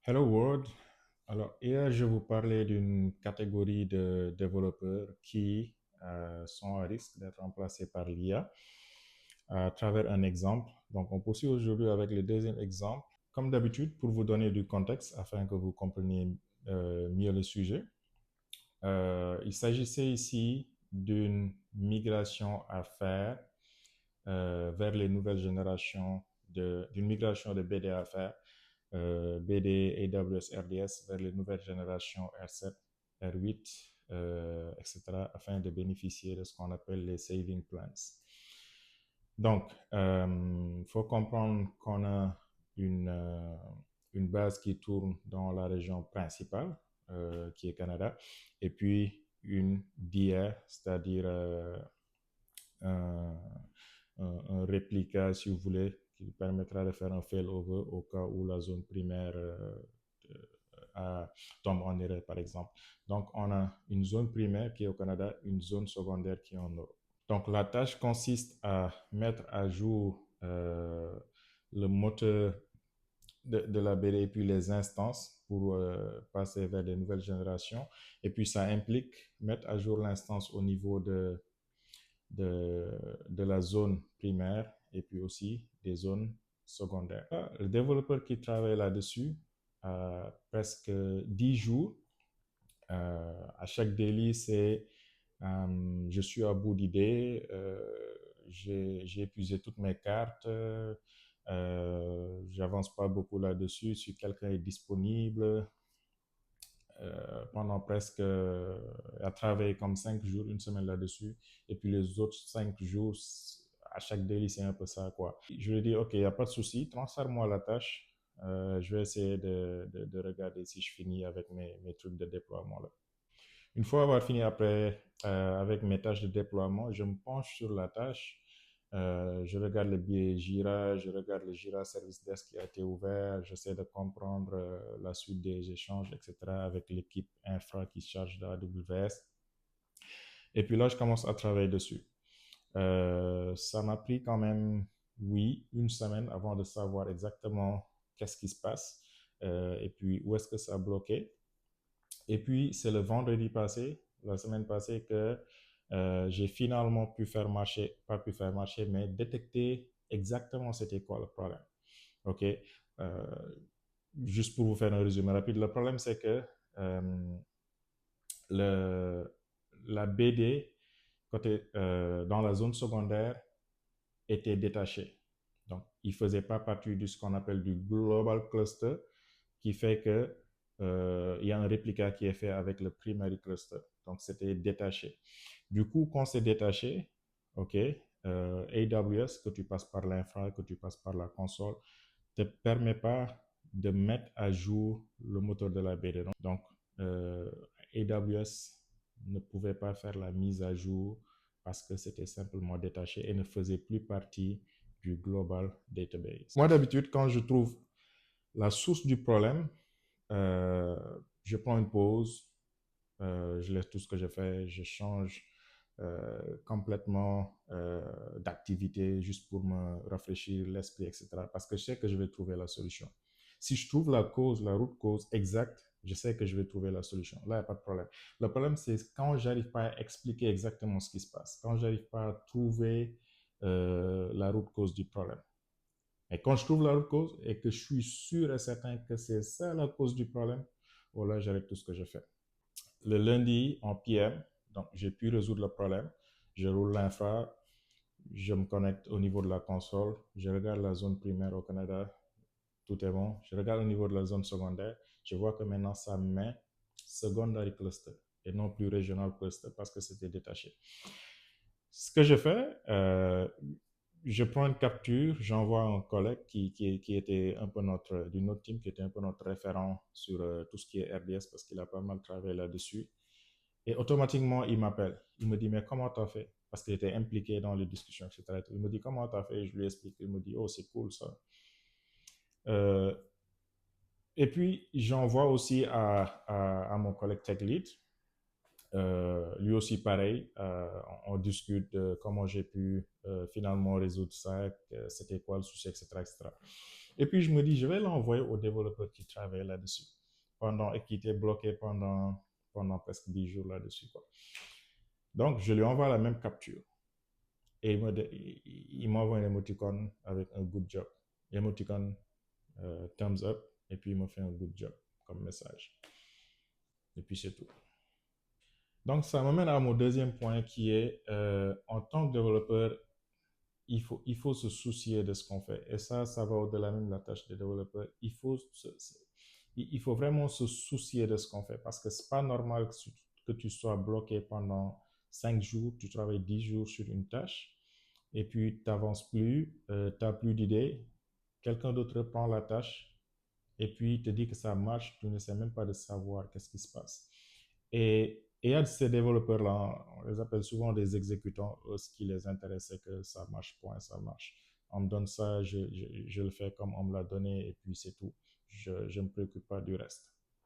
Hello World. Alors, hier, je vous parlais d'une catégorie de développeurs qui sont à risque d'être remplacés par l'IA à travers un exemple. Donc, on poursuit aujourd'hui avec le deuxième exemple. Comme d'habitude, pour vous donner du contexte afin que vous compreniez mieux le sujet, il s'agissait ici d'une migration à faire vers les nouvelles générations d'une migration de BD à faire BD, AWS, RDS vers les nouvelles générations R7, R8, etc., afin de bénéficier de ce qu'on appelle les saving plans. Donc, il faut comprendre qu'on a une, euh, une base qui tourne dans la région principale, qui est Canada, et puis une DIA, c'est-à-dire un, un réplica, si vous voulez, qui permettra de faire un failover au cas où la zone primaire tombe en erreur, par exemple. Donc, on a une zone primaire qui est au Canada, une zone secondaire qui est en Europe. Donc, la tâche consiste à mettre à jour le moteur de la BD et puis les instances pour passer vers des nouvelles générations. Et puis, ça implique mettre à jour l'instance au niveau de, de la zone primaire et puis aussi des zones secondaires. Le développeur qui travaille là-dessus a presque 10 jours. À chaque daily, c'est je suis à bout d'idées, j'ai épuisé toutes mes cartes, j'avance pas beaucoup là-dessus, si quelqu'un est disponible, pendant presque, à travailler comme 5 jours, une semaine là-dessus, et puis les autres 5 jours, à chaque daily, c'est un peu ça, quoi. Je lui ai dit, OK, il n'y a pas de souci, transfère-moi la tâche. Je vais essayer de regarder si je finis avec mes trucs de déploiement là. Une fois avoir fini après avec mes tâches de déploiement, je me penche sur la tâche. Je regarde le billet Jira, je regarde le Jira Service Desk qui a été ouvert, j'essaie de comprendre la suite des échanges, etc. avec l'équipe infra qui se charge de AWS. Et puis là, je commence à travailler dessus. Ça m'a pris quand même, oui, une semaine avant de savoir exactement qu'est-ce qui se passe et puis où est-ce que ça a bloqué. Et puis, c'est le vendredi passé, la semaine passée, que j'ai finalement pu faire marcher, pas pu faire marcher, mais détecter exactement c'était quoi le problème. OK? Euh, Juste pour vous faire un résumé rapide, le problème c'est que euh, le, la BD côté, dans la zone secondaire était détachée. Donc, il ne faisait pas partie de ce qu'on appelle du global cluster, qui fait que il y a un réplica qui est fait avec le primary cluster. Donc, c'était détaché. Du coup, quand c'est détaché, OK, AWS, que tu passes par l'infra, que tu passes par la console, te permet pas de mettre à jour le moteur de la BD. Donc, AWS ne pouvait pas faire la mise à jour parce que c'était simplement détaché et ne faisait plus partie du global database. Moi, d'habitude, quand je trouve la source du problème, euh, je prends une pause, je laisse tout ce que je fais, je change complètement d'activité juste pour me rafraîchir l'esprit, etc. Parce que je sais que je vais trouver la solution. Si je trouve la cause, la route cause exacte, je sais que je vais trouver la solution. Là, il n'y a pas de problème. Le problème, c'est quand j'arrive pas à expliquer exactement ce qui se passe, quand j'arrive pas à trouver la route cause du problème. Et quand je trouve la route cause et que je suis sûr et certain que c'est ça la cause du problème, voilà, j'arrête tout ce que je fais. Le lundi, en PM, donc j'ai pu résoudre le problème. Je roule l'infra, je me connecte au niveau de la console, je regarde la zone primaire au Canada, tout est bon. Je regarde au niveau de la zone secondaire, je vois que maintenant ça met secondary cluster et non plus regional cluster parce que c'était détaché. Ce que je fais, je prends une capture, j'envoie à un collègue qui était un peu d'une autre team, qui était un peu notre référent sur tout ce qui est RDS parce qu'il a pas mal travaillé là-dessus. Et automatiquement, il m'appelle. Il me dit, mais comment tu as fait? Parce qu'il était impliqué dans les discussions, etc. Il me dit, comment tu as fait? Je lui explique. Il me dit, oh, c'est cool ça. Euh, et puis, j'envoie aussi à mon collègue Tech Lead. Lui aussi, pareil. On discute de comment j'ai pu finalement résoudre ça, c'était quoi le souci, etc., etc. Et puis, je me dis, je vais l'envoyer aux développeurs qui travaillent là-dessus et qui étaient bloqués pendant presque 10 jours là-dessus, quoi. Donc, je lui envoie la même capture et il m'envoie un émoticône avec un good job. Émoticône thumbs up et puis il me fait un good job comme message. Et puis c'est tout. Donc, ça m'amène à mon deuxième point qui est, en tant que développeur, il faut se soucier de ce qu'on fait. Et ça va au-delà même de la tâche des développeurs. Il faut vraiment se soucier de ce qu'on fait parce que c'est pas normal que tu sois bloqué pendant 5 jours, tu travailles 10 jours sur une tâche et puis tu n'avances plus, tu n'as plus d'idées, quelqu'un d'autre prend la tâche et puis te dit que ça marche, tu ne sais même pas de savoir qu'est-ce qui se passe. Et il y a ces développeurs-là, on les appelle souvent des exécutants. Eux, ce qui les intéresse, c'est que ça marche, point, ça marche. On me donne ça, je le fais comme on me l'a donné, et puis c'est tout. Je ne me préoccupe pas du reste.